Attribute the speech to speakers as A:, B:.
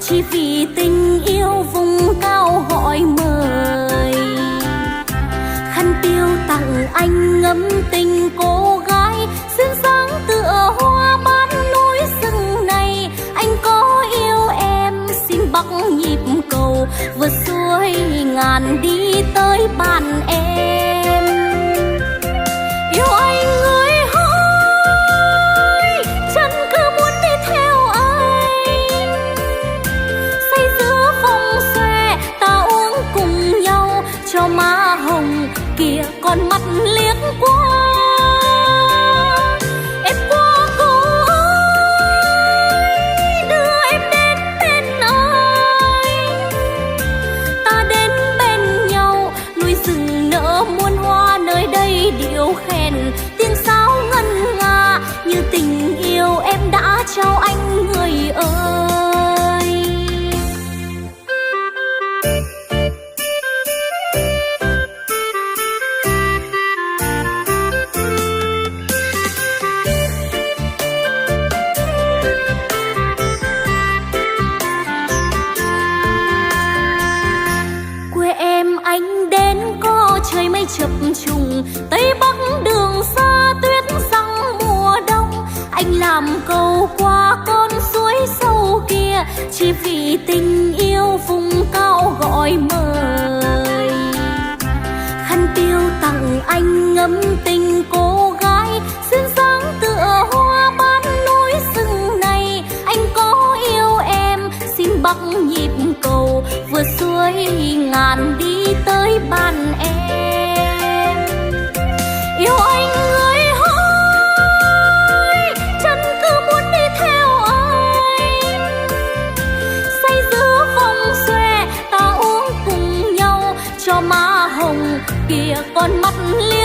A: chỉ vì tình yêu vùng cao gọi mời. Khăn tiêu tặng anh ngắm tình cô gái xuyên sáng tựa hoa ban núi rừng này. Anh có yêu em xin bắt nhịp cầu vượt suối ngàn đi tới bàn em. Yêu anh người hỡi, chân cứ muốn đi theo anh. Say giữa vòng xòe ta uống cùng nhau cho má hồng kìa con mắt liếc qua. Em qua cầu ơi, đưa em đến bên anh. Ta đến bên nhau, núi rừng nở muôn hoa, nơi đây điệu khen tiếng sáo ngân nga như tình yêu em đã trao anh người ơi. Quê em anh đến có trời mây chập trùng, tây bắc đường xa tuyết răng mùa đông. Anh làm cầu qua con suối sâu kia chỉ vì tình yêu vùng cao gọi mời. Khăn tiêu tặng anh ngắm tình cô gái xuyên sáng tựa hoa ban núi rừng này. Anh có yêu em xin bắt nhịp cầu vượt suối ngàn đi tới bàn em. Yêu anh người hỡi, chân cứ muốn đi theo anh. Say giữa vòng xòe ta uống cùng nhau cho má hồng kìa con mắt liếc